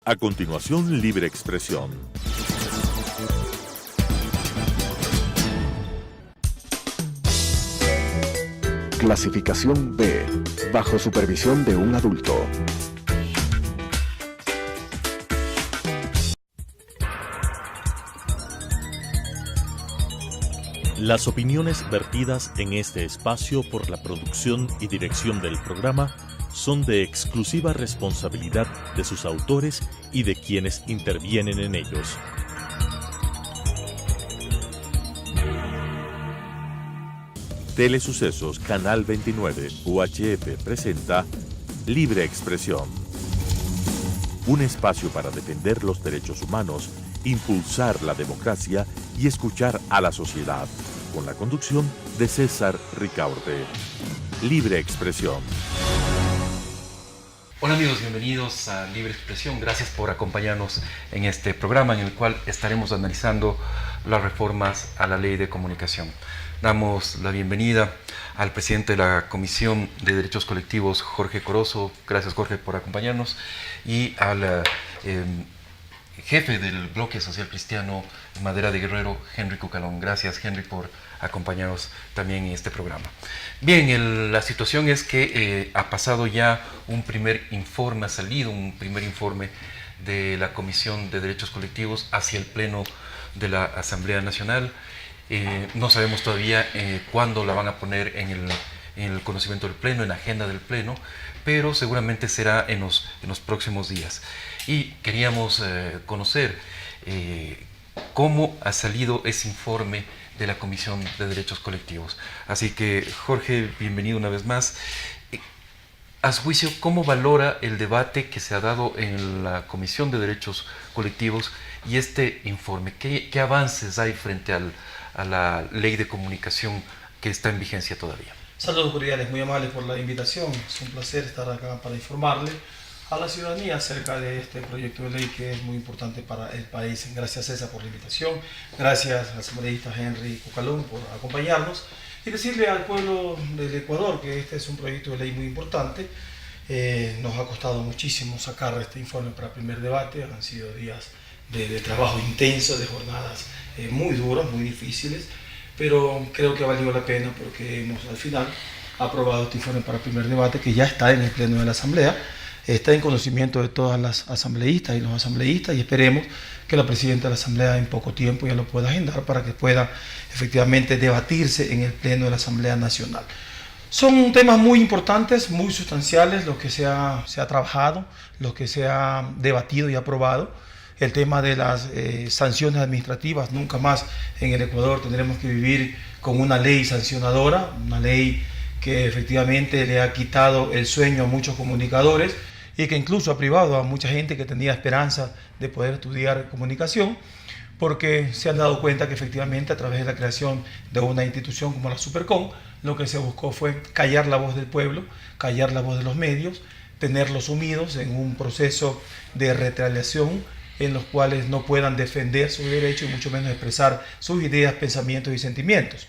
A continuación, Libre Expresión. Clasificación B, bajo supervisión de un adulto. Las opiniones vertidas en este espacio por la producción y dirección del programa son de exclusiva responsabilidad de sus autores y de quienes intervienen en ellos. Telesucesos Canal 29 UHF presenta Libre Expresión. Un espacio para defender los derechos humanos, impulsar la democracia y escuchar a la sociedad, con la conducción de César Ricaurte. Libre Expresión. Hola amigos, bienvenidos a Libre Expresión. Gracias por acompañarnos en este programa en el cual estaremos analizando las reformas a la Ley de Comunicación. Damos la bienvenida al presidente de la Comisión de Derechos Colectivos, Jorge Corozo. Gracias, Jorge, por acompañarnos. Y al jefe del Bloque Social Cristiano Madera de Guerrero, Henry Cucalón. Gracias, Henry, por acompañarnos también en este programa. Bien, la situación es que ha pasado ya un primer informe, ha salido un primer informe de la Comisión de Derechos Colectivos hacia el Pleno de la Asamblea Nacional. No sabemos todavía cuándo la van a poner en el conocimiento del Pleno, en la agenda del Pleno, pero seguramente será en los próximos días. Y queríamos conocer cómo ha salido ese informe de la Comisión de Derechos Colectivos. Así que, Jorge, bienvenido una vez más. A su juicio, ¿cómo valora el debate que se ha dado en la Comisión de Derechos Colectivos y este informe? ¿Qué avances hay frente a la Ley de Comunicación que está en vigencia todavía? Saludos cordiales, muy amables por la invitación. Es un placer estar acá para informarle a la ciudadanía acerca de este proyecto de ley que es muy importante para el país. Gracias, César, por la invitación. Gracias al asambleísta Henry Cucalón por acompañarnos. Y decirle al pueblo del Ecuador que este es un proyecto de ley muy importante. Nos ha costado muchísimo sacar este informe para primer debate. Han sido días de trabajo intenso, de jornadas muy duras, muy difíciles. Pero creo que ha valido la pena porque hemos al final aprobado este informe para primer debate que ya está en el Pleno de la Asamblea. Está en conocimiento de todas las asambleístas y los asambleístas y esperemos que la presidenta de la Asamblea en poco tiempo ya lo pueda agendar para que pueda efectivamente debatirse en el Pleno de la Asamblea Nacional. Son temas muy importantes, muy sustanciales, los que se ha trabajado, los que se ha debatido y aprobado. El tema de las sanciones administrativas, nunca más en el Ecuador tendremos que vivir con una ley sancionadora, una ley que efectivamente le ha quitado el sueño a muchos comunicadores y que incluso ha privado a mucha gente que tenía esperanza de poder estudiar comunicación, porque se han dado cuenta que efectivamente a través de la creación de una institución como la Supercom, lo que se buscó fue callar la voz del pueblo, callar la voz de los medios, tenerlos sumidos en un proceso de retaliación en los cuales no puedan defender su derecho y mucho menos expresar sus ideas, pensamientos y sentimientos.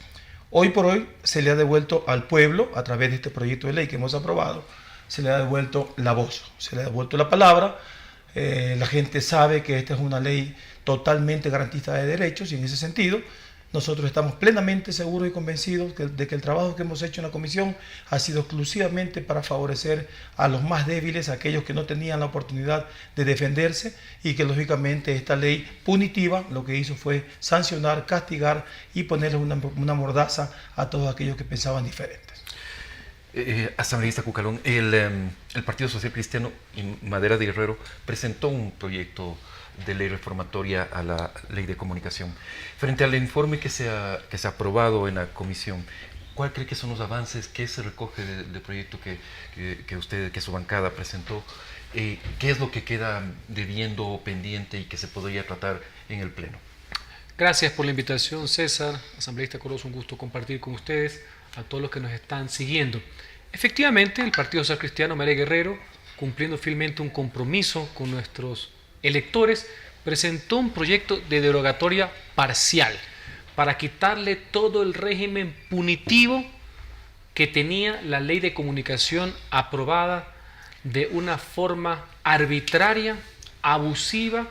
Hoy por hoy se le ha devuelto al pueblo, a través de este proyecto de ley que hemos aprobado, se le ha devuelto la voz, se le ha devuelto la palabra. La gente sabe que esta es una ley totalmente garantista de derechos y en ese sentido nosotros estamos plenamente seguros y convencidos de que el trabajo que hemos hecho en la comisión ha sido exclusivamente para favorecer a los más débiles, a aquellos que no tenían la oportunidad de defenderse y que lógicamente esta ley punitiva lo que hizo fue sancionar, castigar y ponerle una mordaza a todos aquellos que pensaban diferentes. Asambleísta Cucalón, el Partido Social Cristiano y Madera de Guerrero presentó un proyecto de ley reformatoria a la Ley de Comunicación. Frente al informe que se ha aprobado en la comisión, ¿cuál cree que son los avances? ¿Qué se recoge del proyecto que su bancada presentó? ¿Qué es lo que queda debiendo o pendiente y que se podría tratar en el Pleno? Gracias por la invitación, César. Asambleísta Corozo, un gusto compartir con ustedes, a todos los que nos están siguiendo. Efectivamente, el Partido Social Cristiano Madera de Guerrero, cumpliendo fielmente un compromiso con nuestros electores, presentó un proyecto de derogatoria parcial para quitarle todo el régimen punitivo que tenía la Ley de Comunicación aprobada de una forma arbitraria, abusiva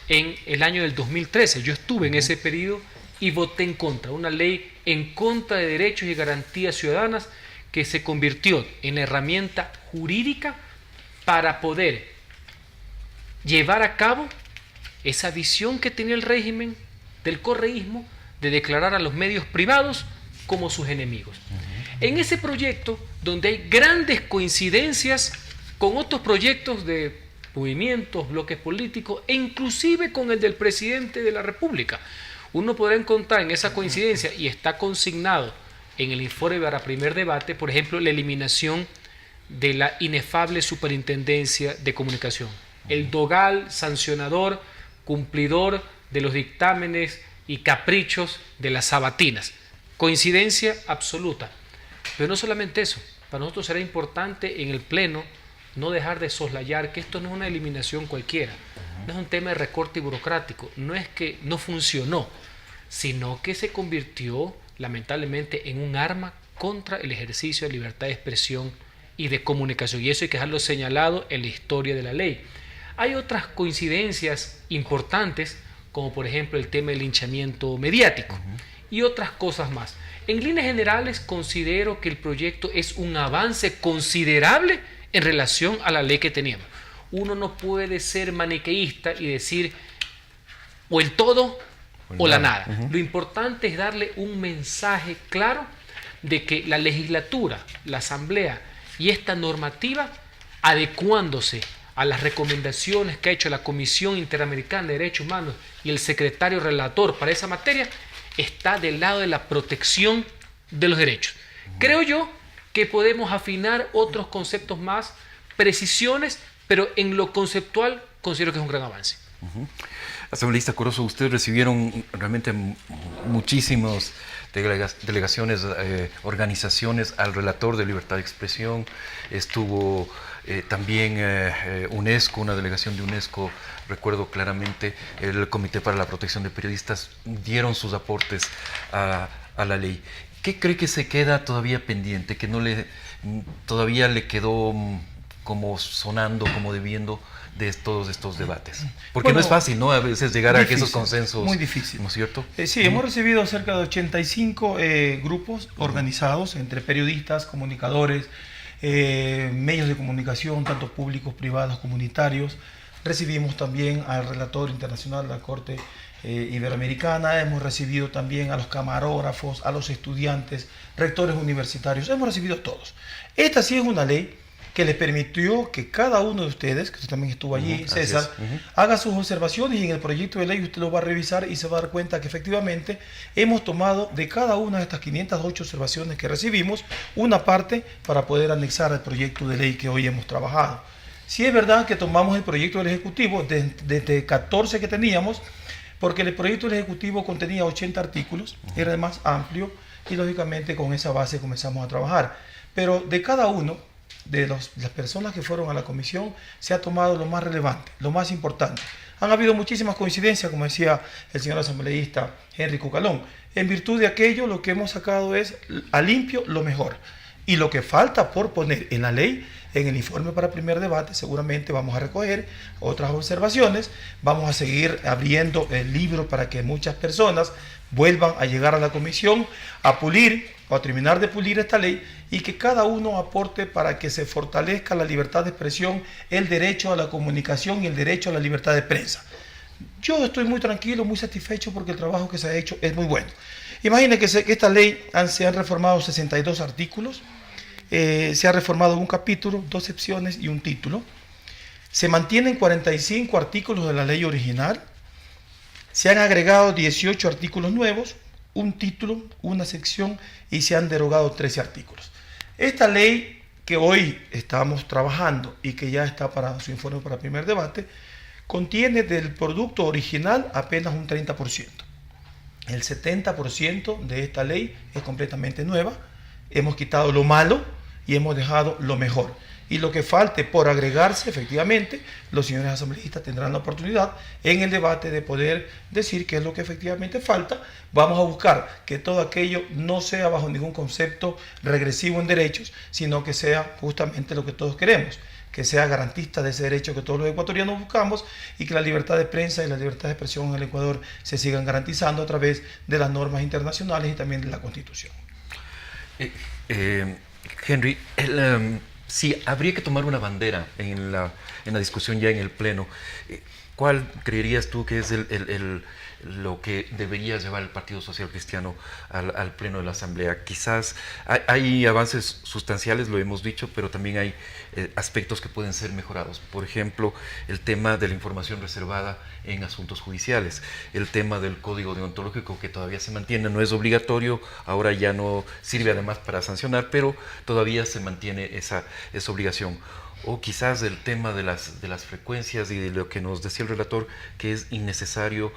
en el año del 2013. Yo estuve en ese periodo y voté en contra, una ley en contra de derechos y garantías ciudadanas que se convirtió en la herramienta jurídica para poder llevar a cabo esa visión que tenía el régimen del correísmo de declarar a los medios privados como sus enemigos. En ese proyecto, donde hay grandes coincidencias con otros proyectos de movimientos, bloques políticos, e inclusive con el del presidente de la República, uno podrá encontrar en esa coincidencia, y está consignado en el informe para primer debate, por ejemplo, la eliminación de la inefable Superintendencia de Comunicación, el dogal sancionador, cumplidor de los dictámenes y caprichos de las sabatinas. Coincidencia absoluta. Pero no solamente eso, para nosotros será importante en el Pleno no dejar de soslayar que esto no es una eliminación cualquiera, no es un tema de recorte burocrático, no es que no funcionó, sino que se convirtió lamentablemente en un arma contra el ejercicio de libertad de expresión y de comunicación, y eso hay que dejarlo señalado en la historia de la ley. Hay otras coincidencias importantes, como por ejemplo el tema del linchamiento mediático y otras cosas más. En líneas generales considero que el proyecto es un avance considerable en relación a la ley que teníamos. Uno no puede ser maniqueísta y decir o el todo o la nada. Lo importante es darle un mensaje claro de que la legislatura, la asamblea y esta normativa, adecuándose a las recomendaciones que ha hecho la Comisión Interamericana de Derechos Humanos y el secretario relator para esa materia, está del lado de la protección de los derechos. Creo yo que podemos afinar otros conceptos más, precisiones, pero en lo conceptual considero que es un gran avance. Asambleísta Corozo, ustedes recibieron realmente muchísimas delegaciones, organizaciones al relator de libertad de expresión. Estuvo también UNESCO, una delegación de UNESCO, recuerdo claramente, el Comité para la Protección de Periodistas, dieron sus aportes a la ley. ¿Qué cree que se queda todavía pendiente, que todavía le quedó como sonando, como debiendo de todos estos debates? Porque no es fácil, ¿no? A veces llegar a esos consensos. Muy difícil. ¿No es cierto? Sí, hemos recibido cerca de 85 grupos organizados entre periodistas, comunicadores, medios de comunicación, tanto públicos, privados, comunitarios. Recibimos también al relator internacional de la Corte Iberoamericana, hemos recibido también a los camarógrafos, a los estudiantes, rectores universitarios, hemos recibido a todos. Esta sí es una ley que les permitió que cada uno de ustedes, que usted también estuvo allí, César, haga sus observaciones, y en el proyecto de ley usted lo va a revisar y se va a dar cuenta que efectivamente hemos tomado de cada una de estas 508 observaciones que recibimos una parte para poder anexar al proyecto de ley que hoy hemos trabajado. Sí es verdad que tomamos el proyecto del Ejecutivo desde 14 que teníamos, porque el proyecto del Ejecutivo contenía 80 artículos, era el más amplio, y lógicamente con esa base comenzamos a trabajar. Pero de cada uno de las personas que fueron a la comisión se ha tomado lo más relevante, lo más importante. Han habido muchísimas coincidencias, como decía el señor asambleísta Henry Cucalón. En virtud de aquello, lo que hemos sacado es a limpio lo mejor. Y lo que falta por poner en la ley, en el informe para primer debate, seguramente vamos a recoger otras observaciones, vamos a seguir abriendo el libro para que muchas personas vuelvan a llegar a la comisión a pulir o a terminar de pulir esta ley, y que cada uno aporte para que se fortalezca la libertad de expresión, el derecho a la comunicación y el derecho a la libertad de prensa. Yo estoy muy tranquilo, muy satisfecho, porque el trabajo que se ha hecho es muy bueno. Imagínense que esta ley se han reformado 62 artículos, se ha reformado un capítulo, 2 secciones y un título. Se mantienen 45 artículos de la ley original, se han agregado 18 artículos nuevos, un título, una sección, y se han derogado 13 artículos. Esta ley que hoy estamos trabajando y que ya está para su informe para primer debate, contiene del producto original apenas un 30%. El 70% de esta ley es completamente nueva. Hemos quitado lo malo y hemos dejado lo mejor. Y lo que falte por agregarse, efectivamente, los señores asambleístas tendrán la oportunidad en el debate de poder decir qué es lo que efectivamente falta. Vamos a buscar que todo aquello no sea bajo ningún concepto regresivo en derechos, sino que sea justamente lo que todos queremos, que sea garantista de ese derecho que todos los ecuatorianos buscamos y que la libertad de prensa y la libertad de expresión en el Ecuador se sigan garantizando a través de las normas internacionales y también de la Constitución. Henry, si habría que tomar una bandera en la discusión ya en el Pleno, ¿cuál creerías tú que es lo que debería llevar el Partido Social Cristiano al Pleno de la Asamblea? Quizás hay avances sustanciales, lo hemos dicho, pero también hay aspectos que pueden ser mejorados. Por ejemplo, el tema de la información reservada en asuntos judiciales, el tema del código deontológico que todavía se mantiene, no es obligatorio, ahora ya no sirve además para sancionar, pero todavía se mantiene esa obligación. O quizás el tema de las frecuencias y de lo que nos decía el relator, que es innecesario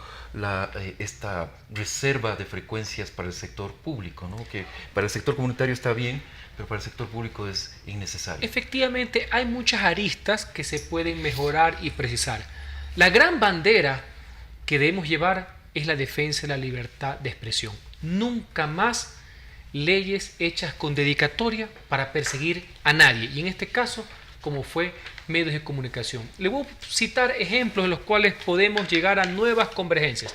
esta reserva de frecuencias para el sector público, ¿no? Que para el sector comunitario está bien, pero para el sector público es innecesario. Efectivamente, hay muchas aristas que se pueden mejorar y precisar. La gran bandera que debemos llevar es la defensa de la libertad de expresión. Nunca más leyes hechas con dedicatoria para perseguir a nadie. Y en este caso, como fue medios de comunicación. Le voy a citar ejemplos en los cuales podemos llegar a nuevas convergencias.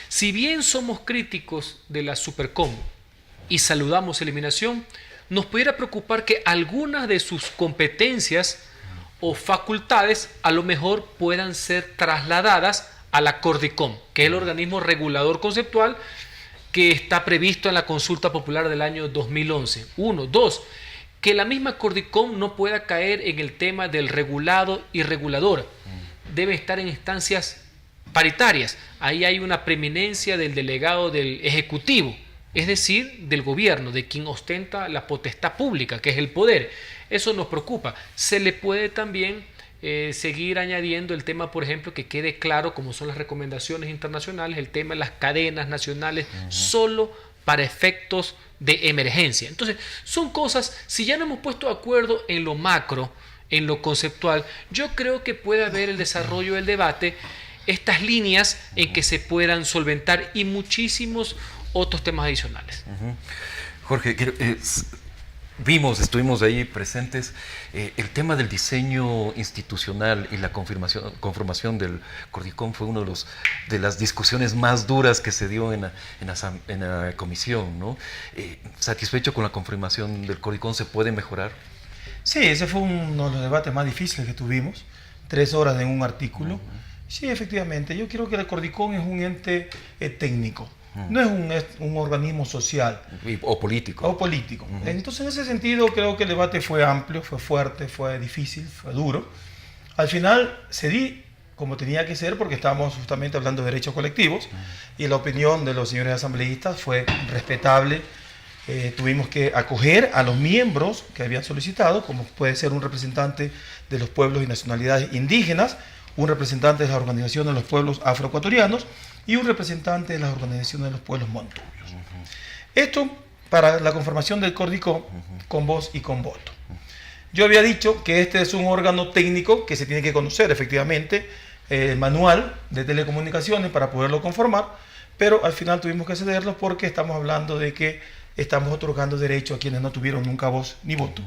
Si bien somos críticos de la Supercom y saludamos su eliminación, nos pudiera preocupar que algunas de sus competencias o facultades a lo mejor puedan ser trasladadas a la Cordicom, que es el organismo regulador conceptual que está previsto en la consulta popular del año 2011. 1, 2, que la misma Cordicom no pueda caer en el tema del regulado y regulador. Debe estar en instancias paritarias. Ahí hay una preeminencia del delegado del Ejecutivo, es decir, del gobierno, de quien ostenta la potestad pública, que es el poder. Eso nos preocupa. Se le puede también seguir añadiendo el tema, por ejemplo, que quede claro, como son las recomendaciones internacionales, el tema de las cadenas nacionales, solo para efectos de emergencia. Entonces, son cosas, si ya no hemos puesto de acuerdo en lo macro, en lo conceptual, yo creo que puede haber el desarrollo del debate, estas líneas en que se puedan solventar y muchísimos otros temas adicionales. Jorge, estuvimos ahí presentes, el tema del diseño institucional y la conformación del Cordicom fue uno de las discusiones más duras que se dio en la comisión, ¿no? ¿Satisfecho con la conformación del Cordicom? ¿Se puede mejorar? Sí, ese fue uno de los debates más difíciles que tuvimos, 3 horas en un artículo. Sí, efectivamente, yo creo que el Cordicom es un ente técnico. No es un organismo social. O político. Entonces, en ese sentido, creo que el debate fue amplio, fue fuerte, fue difícil, fue duro. Al final cedí como tenía que ser porque estábamos justamente hablando de derechos colectivos y la opinión de los señores asambleístas fue respetable. Tuvimos que acoger a los miembros que habían solicitado, como puede ser un representante de los pueblos y nacionalidades indígenas, un representante de las organizaciones de los pueblos afroecuatorianos y un representante de las organizaciones de los pueblos montubios. Esto para la conformación del Cordicom con voz y con voto. Yo había dicho que este es un órgano técnico que se tiene que conocer efectivamente, el manual de telecomunicaciones para poderlo conformar, pero al final tuvimos que cederlo porque estamos hablando de que estamos otorgando derechos a quienes no tuvieron nunca voz ni voto,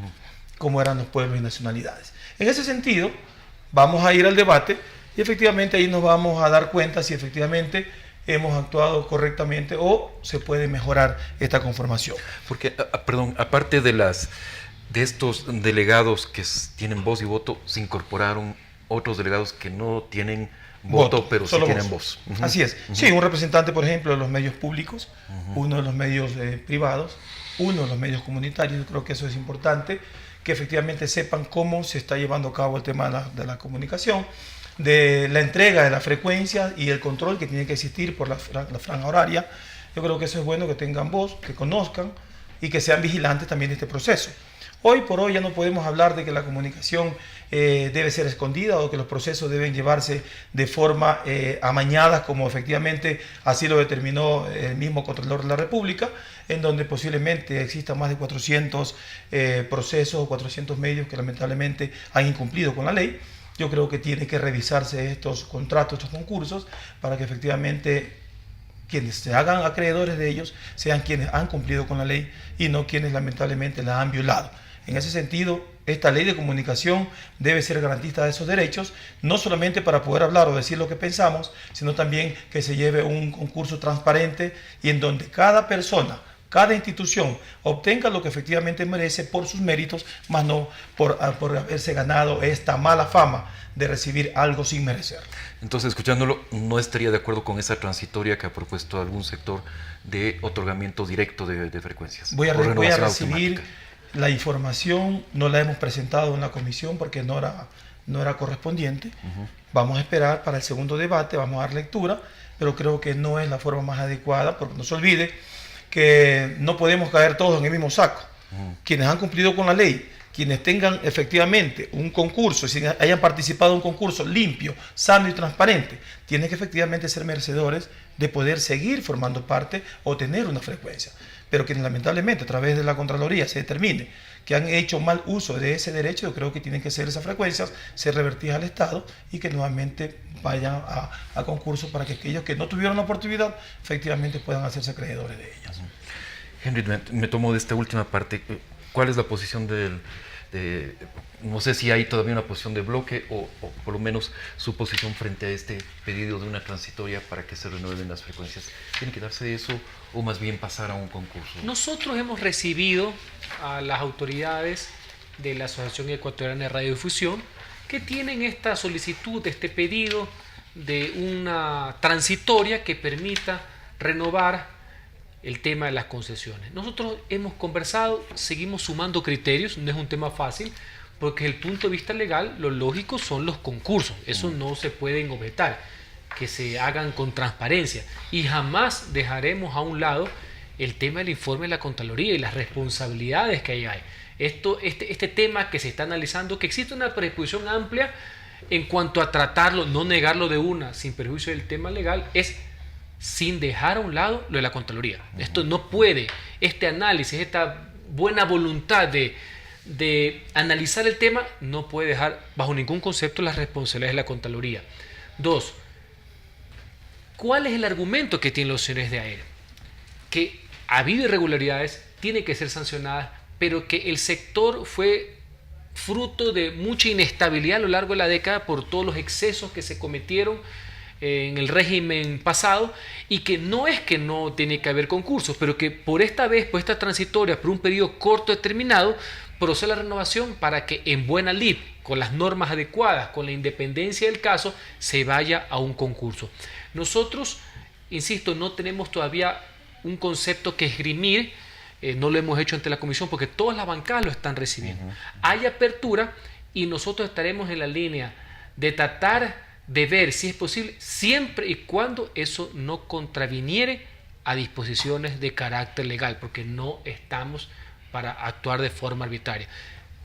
como eran los pueblos y nacionalidades. En ese sentido, vamos a ir al debate y efectivamente ahí nos vamos a dar cuenta si efectivamente hemos actuado correctamente o se puede mejorar esta conformación. Porque, perdón, aparte de estos delegados que tienen voz y voto, se incorporaron otros delegados que no tienen voto, pero sí tienen voz. Así es. Sí, un representante, por ejemplo, de los medios públicos, uno de los medios privados, uno de los medios comunitarios. Yo creo que eso es importante, que efectivamente sepan cómo se está llevando a cabo el tema de la comunicación, de la entrega de la frecuencia y el control que tiene que existir por la franja horaria. Yo creo que eso es bueno, que tengan voz, que conozcan y que sean vigilantes también de este proceso. Hoy por hoy ya no podemos hablar de que la comunicación debe ser escondida o que los procesos deben llevarse de forma amañada, como efectivamente así lo determinó el mismo Contralor de la República, en donde posiblemente existan más de 400 procesos o 400 medios que lamentablemente han incumplido con la ley. Yo creo que tiene que revisarse estos contratos, estos concursos, para que efectivamente quienes se hagan acreedores de ellos sean quienes han cumplido con la ley y no quienes lamentablemente la han violado. En ese sentido, esta ley de comunicación debe ser garantista de esos derechos, no solamente para poder hablar o decir lo que pensamos, sino también que se lleve un concurso transparente y en donde cada persona, cada institución obtenga lo que efectivamente merece por sus méritos, más no por haberse ganado esta mala fama de recibir algo sin merecer. Entonces, escuchándolo, no estaría de acuerdo con esa transitoria que ha propuesto algún sector de otorgamiento directo de frecuencias. Voy a recibir automática. La información, no la hemos presentado en la comisión porque no era correspondiente. Vamos a esperar para el segundo debate, vamos a dar lectura, pero creo que no es la forma más adecuada, porque no se olvide que no podemos caer todos en el mismo saco. Quienes han cumplido con la ley, quienes tengan efectivamente un concurso, si hayan participado en un concurso limpio, sano y transparente, tienen que efectivamente ser merecedores de poder seguir formando parte o tener una frecuencia. Pero quienes lamentablemente a través de la Contraloría se determine que han hecho mal uso de ese derecho, yo creo que tienen que ser esas frecuencias, ser revertidas al Estado y que nuevamente vayan a concursos para que aquellos que no tuvieron la oportunidad efectivamente puedan hacerse acreedores de ellas. Henry, me tomo de esta última parte. ¿Cuál es la posición no sé si hay todavía una posición de bloque o por lo menos su posición frente a este pedido de una transitoria para que se renueven las frecuencias? ¿Tiene que darse eso o más bien pasar a un concurso? Nosotros hemos recibido a las autoridades de la Asociación Ecuatoriana de Radiodifusión que tienen esta solicitud, este pedido de una transitoria que permita renovar el tema de las concesiones. Nosotros hemos conversado, seguimos sumando criterios, no es un tema fácil, porque desde el punto de vista legal, lo lógico son los concursos, eso no se pueden objetar, que se hagan con transparencia, y jamás dejaremos a un lado el tema del informe de la Contraloría y las responsabilidades que ahí hay. Este tema que se está analizando, que existe una predisposición amplia en cuanto a tratarlo, no negarlo de una, sin perjuicio del tema legal, es sin dejar a un lado lo de la Contraloría. Esto no puede, este análisis, esta buena voluntad de analizar el tema, no puede dejar bajo ningún concepto las responsabilidades de la Contraloría. 2. ¿Cuál es el argumento que tienen los señores de AERE? Que ha habido irregularidades, tienen que ser sancionadas, pero que el sector fue fruto de mucha inestabilidad a lo largo de la década por todos los excesos que se cometieron en el régimen pasado, y que no es que no tiene que haber concursos, pero que por esta vez, por esta transitoria, por un periodo corto determinado, procede la renovación para que en buena lid, con las normas adecuadas, con la independencia del caso, se vaya a un concurso. Nosotros, insisto, no tenemos todavía un concepto que esgrimir, no lo hemos hecho ante la comisión porque todas las bancadas lo están recibiendo. Hay apertura y nosotros estaremos en la línea de tratar de ver si es posible, siempre y cuando eso no contraviniere a disposiciones de carácter legal, porque no estamos para actuar de forma arbitraria.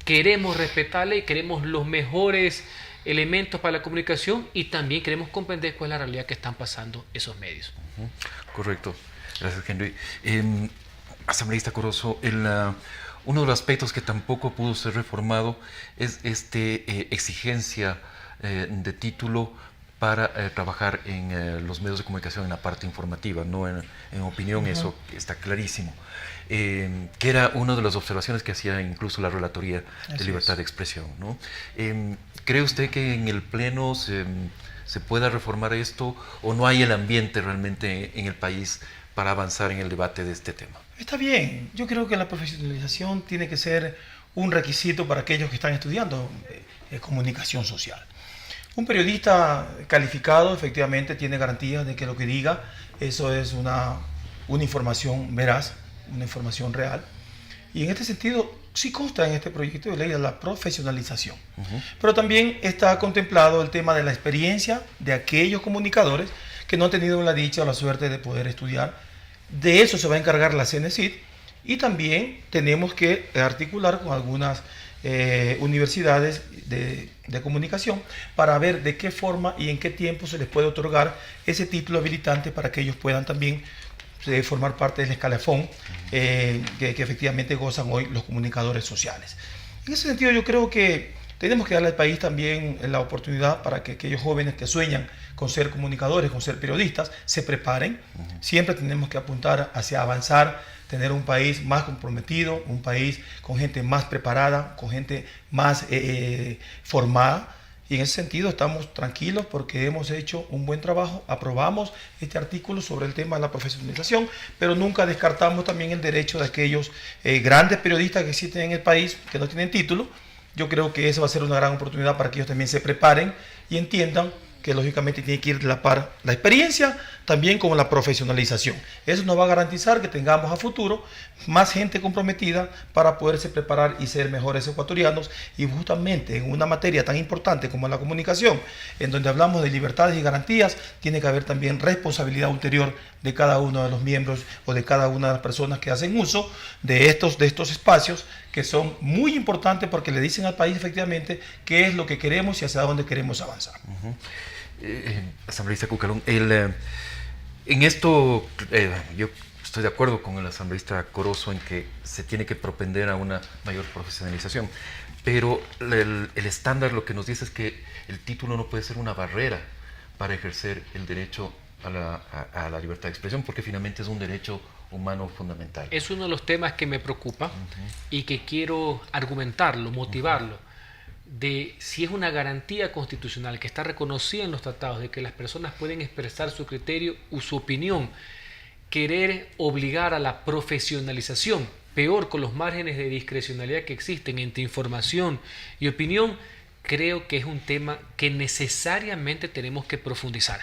Queremos respetar la ley, queremos los mejores elementos para la comunicación y también queremos comprender cuál es la realidad que están pasando esos medios. Correcto. Gracias, Henry. Asambleísta Corozo, uno de los aspectos que tampoco pudo ser reformado es exigencia de título para trabajar en los medios de comunicación en la parte informativa, no en opinión, eso está clarísimo. Que era una de las observaciones que hacía incluso la Relatoría de Libertad de Expresión, ¿no? ¿Cree usted que en el Pleno se pueda reformar esto o no hay el ambiente realmente en el país para avanzar en el debate de este tema? Está bien, yo creo que la profesionalización tiene que ser un requisito para aquellos que están estudiando comunicación social. Un periodista calificado efectivamente tiene garantías de que lo que diga, eso es una información veraz, una información real. Y en este sentido, sí consta en este proyecto de ley de la profesionalización. Pero también está contemplado el tema de la experiencia de aquellos comunicadores que no han tenido la dicha o la suerte de poder estudiar. De eso se va a encargar la CNCID y también tenemos que articular con algunas universidades de comunicación para ver de qué forma y en qué tiempo se les puede otorgar ese título habilitante para que ellos puedan también formar parte del escalafón que efectivamente gozan hoy los comunicadores sociales. En ese sentido yo creo que tenemos que darle al país también la oportunidad para que aquellos jóvenes que sueñan con ser comunicadores, con ser periodistas, se preparen. Siempre tenemos que apuntar hacia avanzar tener un país más comprometido, un país con gente más preparada, con gente más formada. Y en ese sentido estamos tranquilos porque hemos hecho un buen trabajo, aprobamos este artículo sobre el tema de la profesionalización, pero nunca descartamos también el derecho de aquellos grandes periodistas que existen en el país que no tienen título. Yo creo que esa va a ser una gran oportunidad para que ellos también se preparen y entiendan que lógicamente tiene que ir de la par la experiencia también con la profesionalización. Eso nos va a garantizar que tengamos a futuro más gente comprometida para poderse preparar y ser mejores ecuatorianos, y justamente en una materia tan importante como la comunicación, en donde hablamos de libertades y garantías, tiene que haber también responsabilidad ulterior de cada uno de los miembros o de cada una de las personas que hacen uso de estos espacios, que son muy importantes porque le dicen al país efectivamente qué es lo que queremos y hacia dónde queremos avanzar. Asambleísta Cucalón, en esto yo estoy de acuerdo con el asambleísta Corozo en que se tiene que propender a una mayor profesionalización, pero el estándar lo que nos dice es que el título no puede ser una barrera para ejercer el derecho a la libertad de expresión, porque finalmente es un derecho humano fundamental. Es uno de los temas que me preocupa y que quiero argumentarlo, motivarlo, de si es una garantía constitucional que está reconocida en los tratados de que las personas pueden expresar su criterio o su opinión, querer obligar a la profesionalización, peor con los márgenes de discrecionalidad que existen entre información y opinión, creo que es un tema que necesariamente tenemos que profundizar.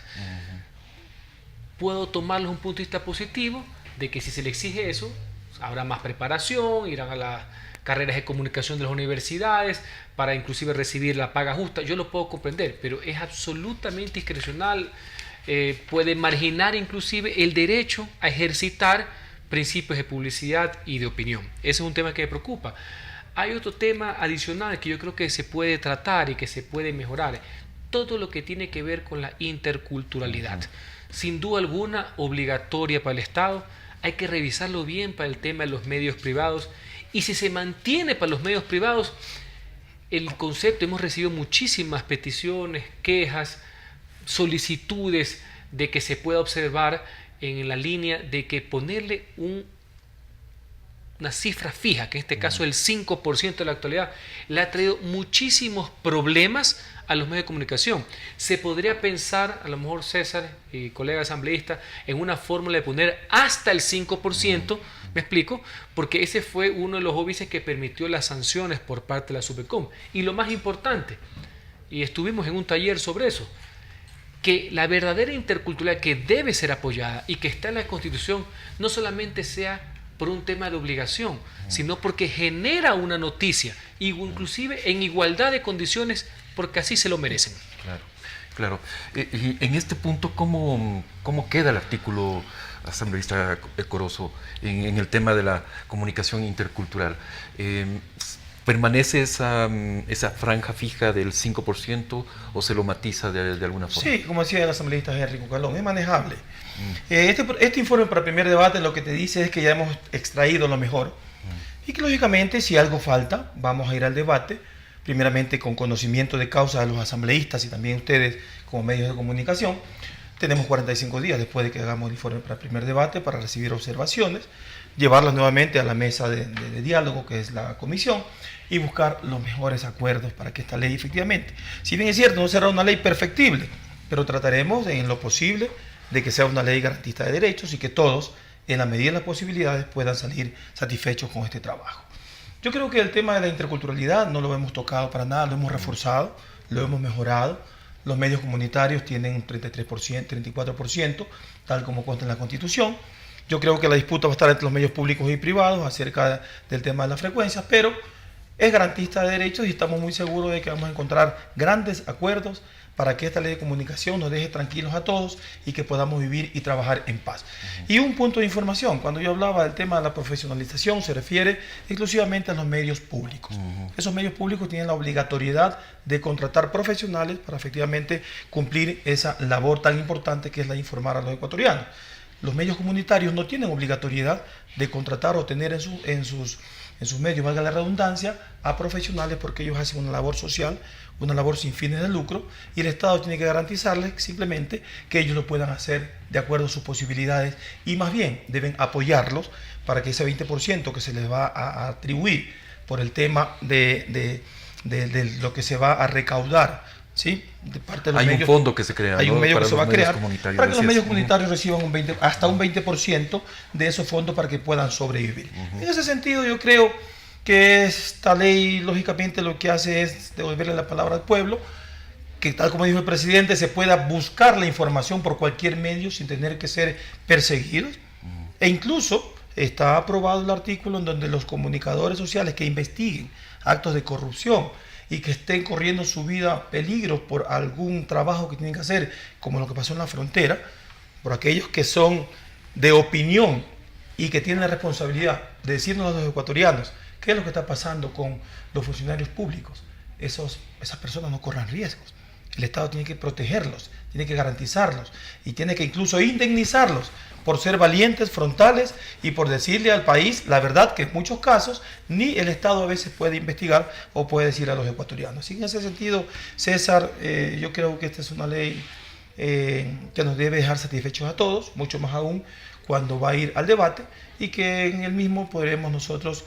Puedo tomarlo desde un punto de vista positivo, de que si se le exige eso, habrá más preparación, irán a las carreras de comunicación de las universidades para inclusive recibir la paga justa. Yo lo puedo comprender, pero es absolutamente discrecional, puede marginar inclusive el derecho a ejercitar principios de publicidad y de opinión. Ese es un tema que me preocupa. Hay otro tema adicional que yo creo que se puede tratar y que se puede mejorar, todo lo que tiene que ver con la interculturalidad. Sin duda alguna, obligatoria para el Estado. Hay que revisarlo bien para el tema de los medios privados, y si se mantiene para los medios privados el concepto, hemos recibido muchísimas peticiones, quejas, solicitudes de que se pueda observar en la línea de que ponerle una cifra fija, que en este caso el 5% de la actualidad, le ha traído muchísimos problemas a los medios de comunicación. Se podría pensar, a lo mejor César y colega asambleísta, en una fórmula de poner hasta el 5%, ¿me explico? Porque ese fue uno de los óbices que permitió las sanciones por parte de la Supercom. Y lo más importante, y estuvimos en un taller sobre eso, que la verdadera interculturalidad que debe ser apoyada y que está en la Constitución no solamente sea por un tema de obligación, sino porque genera una noticia, inclusive en igualdad de condiciones, porque así se lo merecen. Claro. Y en este punto, ¿cómo queda el artículo, asambleísta Corozo, en el tema de la comunicación intercultural? ¿Permanece esa franja fija del 5% o se lo matiza de alguna forma? Sí, como decía el asambleísta Henry Cucalón, es manejable. Este informe para el primer debate lo que te dice es que ya hemos extraído lo mejor y que lógicamente si algo falta vamos a ir al debate, primeramente con conocimiento de causa de los asambleístas y también ustedes como medios de comunicación. Tenemos 45 días después de que hagamos el informe para el primer debate para recibir observaciones, llevarlas nuevamente a la mesa de diálogo que es la comisión y buscar los mejores acuerdos para que esta ley efectivamente, si bien es cierto, no será una ley perfectible, pero trataremos en lo posible de que sea una ley garantista de derechos y que todos, en la medida de las posibilidades, puedan salir satisfechos con este trabajo. Yo creo que el tema de la interculturalidad no lo hemos tocado para nada, lo hemos reforzado, lo hemos mejorado. Los medios comunitarios tienen un 33%, 34%, tal como consta en la Constitución. Yo creo que la disputa va a estar entre los medios públicos y privados acerca del tema de las frecuencias, pero es garantista de derechos y estamos muy seguros de que vamos a encontrar grandes acuerdos para que esta ley de comunicación nos deje tranquilos a todos y que podamos vivir y trabajar en paz. Y un punto de información, cuando yo hablaba del tema de la profesionalización, se refiere exclusivamente a los medios públicos. Esos medios públicos tienen la obligatoriedad de contratar profesionales para efectivamente cumplir esa labor tan importante que es la de informar a los ecuatorianos. Los medios comunitarios no tienen obligatoriedad de contratar o tener en sus en sus medios, valga la redundancia, a profesionales, porque ellos hacen una labor social, una labor sin fines de lucro, y el Estado tiene que garantizarles simplemente que ellos lo puedan hacer de acuerdo a sus posibilidades, y más bien deben apoyarlos para que ese 20% que se les va a atribuir por el tema de lo que se va a recaudar, ¿sí? De parte de los medios, un fondo que se crea, hay ¿no? un medio Para que se va a los medios crear comunitarios, para que los decías. medios comunitarios reciban hasta un 20% de esos fondos para que puedan sobrevivir. En ese sentido, yo creo que esta ley, lógicamente, lo que hace es devolverle la palabra al pueblo, que tal como dijo el presidente, se pueda buscar la información por cualquier medio sin tener que ser perseguidos. E incluso está aprobado el artículo en donde los comunicadores sociales que investiguen actos de corrupción y que estén corriendo su vida peligro por algún trabajo que tienen que hacer, como lo que pasó en la frontera, por aquellos que son de opinión y que tienen la responsabilidad de decirnos a los ecuatorianos qué es lo que está pasando con los funcionarios públicos. Esas personas no corran riesgos. El Estado tiene que protegerlos, tiene que garantizarlos y tiene que incluso indemnizarlos por ser valientes, frontales y por decirle al país la verdad, que en muchos casos ni el Estado a veces puede investigar o puede decir a los ecuatorianos. Y en ese sentido, César, yo creo que esta es una ley que nos debe dejar satisfechos a todos, mucho más aún cuando va a ir al debate, y que en el mismo podremos nosotros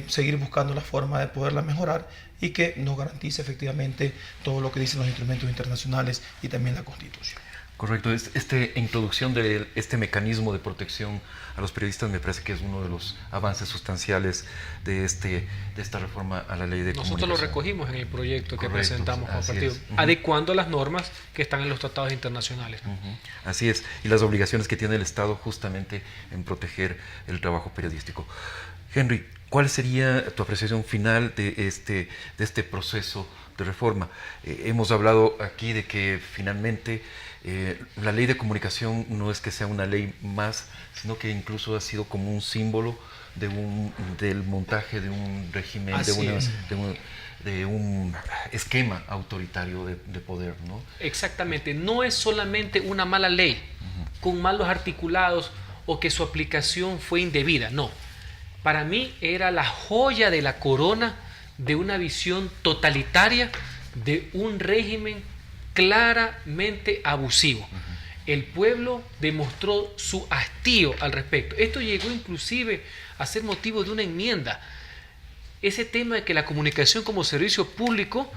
seguir buscando la forma de poderla mejorar y que nos garantice efectivamente todo lo que dicen los instrumentos internacionales y también la Constitución. Correcto, esta introducción de este mecanismo de protección a los periodistas me parece que es uno de los avances sustanciales de esta reforma a la ley de comunicación. Nosotros lo recogimos en el proyecto que Correcto, presentamos como así partido, es. adecuando las normas que están en los tratados internacionales. Así es, y las obligaciones que tiene el Estado justamente en proteger el trabajo periodístico. Henry, ¿cuál sería tu apreciación final de este proceso de reforma? Hemos hablado aquí de que finalmente la ley de comunicación no es que sea una ley más, sino que incluso ha sido como un símbolo del montaje de un régimen, de un esquema autoritario de poder, ¿no? Exactamente, no es solamente una mala ley con malos articulados o que su aplicación fue indebida, no. Para mí era la joya de la corona de una visión totalitaria de un régimen claramente abusivo. El pueblo demostró su hastío al respecto. Esto llegó inclusive a ser motivo de una enmienda. Ese tema de que la comunicación como servicio público,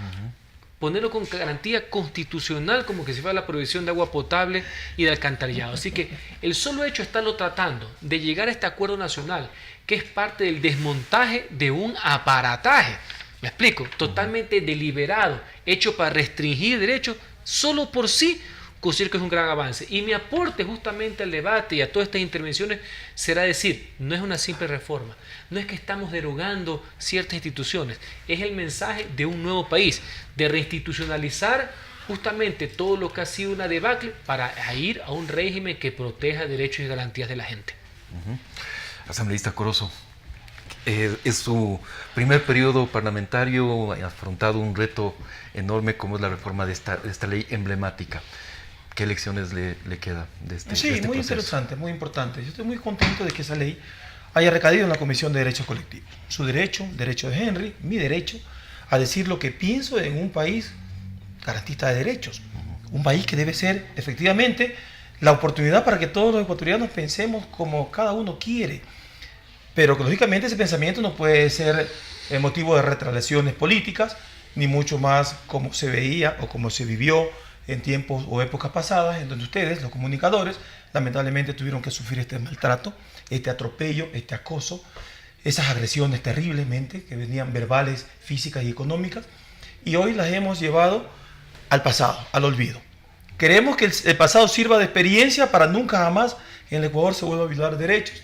ponerlo con garantía constitucional, como que si fuera la provisión de agua potable y de alcantarillado. Así que el solo hecho de estarlo tratando, de llegar a este acuerdo nacional, que es parte del desmontaje de un aparataje, me explico, totalmente deliberado, hecho para restringir derechos, solo por sí considero que es un gran avance. Y mi aporte justamente al debate y a todas estas intervenciones será decir, no es una simple reforma, no es que estamos derogando ciertas instituciones, es el mensaje de un nuevo país, de reinstitucionalizar justamente todo lo que ha sido una debacle para ir a un régimen que proteja derechos y garantías de la gente. Asambleísta Corozo, es su primer periodo parlamentario, ha afrontado un reto enorme como es la reforma de esta ley emblemática. ¿Qué lecciones le queda de este Sí, de este muy proceso? interesante, muy importante. Yo estoy muy contento de que esa ley haya recaído en la Comisión de Derechos Colectivos. Su derecho, derecho de Henry, mi derecho, a decir lo que pienso en un país garantista de derechos. Un país que debe ser, efectivamente, la oportunidad para que todos los ecuatorianos pensemos como cada uno quiere. Pero que, lógicamente, ese pensamiento no puede ser motivo de retracciones políticas, ni mucho más como se veía o como se vivió en tiempos o épocas pasadas, en donde ustedes, los comunicadores, lamentablemente tuvieron que sufrir este maltrato, este atropello, este acoso, esas agresiones terriblemente, que venían verbales, físicas y económicas, y hoy las hemos llevado al pasado, al olvido. Queremos que el pasado sirva de experiencia para nunca jamás en el Ecuador se vuelva a violar derechos.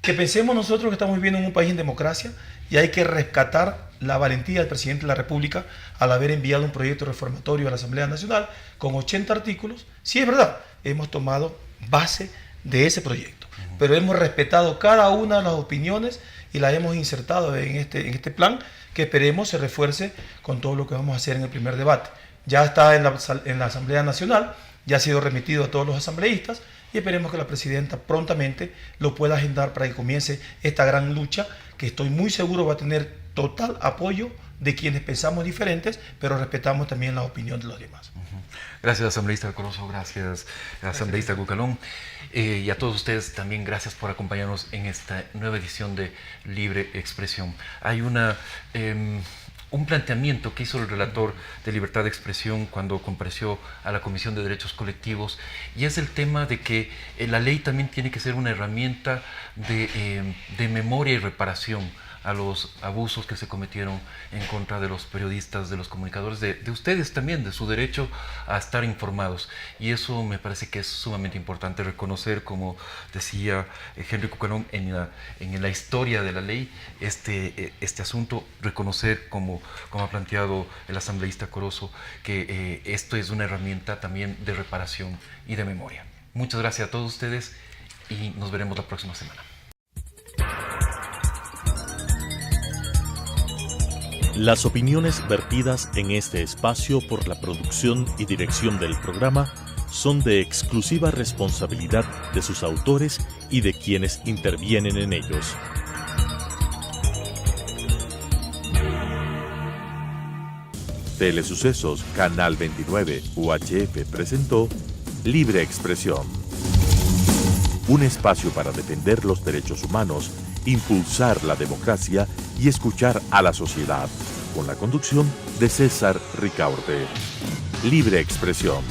Que pensemos nosotros que estamos viviendo en un país en democracia y hay que rescatar la valentía del presidente de la República al haber enviado un proyecto reformatorio a la Asamblea Nacional con 80 artículos. Sí, es verdad, hemos tomado base de ese proyecto, pero hemos respetado cada una de las opiniones y las hemos insertado en este plan que esperemos se refuerce con todo lo que vamos a hacer en el primer debate. Ya está en la Asamblea Nacional, ya ha sido remitido a todos los asambleístas y esperemos que la presidenta prontamente lo pueda agendar para que comience esta gran lucha que estoy muy seguro va a tener total apoyo de quienes pensamos diferentes, pero respetamos también la opinión de los demás. Gracias, asambleísta Corozo, gracias, asambleísta Cucalón. Y a todos ustedes también gracias por acompañarnos en esta nueva edición de Libre Expresión. Hay un planteamiento que hizo el relator de libertad de expresión cuando compareció a la Comisión de Derechos Colectivos, y es el tema de que la ley también tiene que ser una herramienta de memoria y reparación a los abusos que se cometieron en contra de los periodistas, de los comunicadores, de ustedes también, de su derecho a estar informados. Y eso me parece que es sumamente importante reconocer, como decía Henry Cucalón, en la historia de la ley, este asunto, reconocer, como ha planteado el asambleísta Corozo, que esto es una herramienta también de reparación y de memoria. Muchas gracias a todos ustedes y nos veremos la próxima semana. Las opiniones vertidas en este espacio por la producción y dirección del programa son de exclusiva responsabilidad de sus autores y de quienes intervienen en ellos. Telesucesos Canal 29 UHF presentó Libre Expresión. Un espacio para defender los derechos humanos, impulsar la democracia y escuchar a la sociedad, con la conducción de César Ricaurte. Libre Expresión.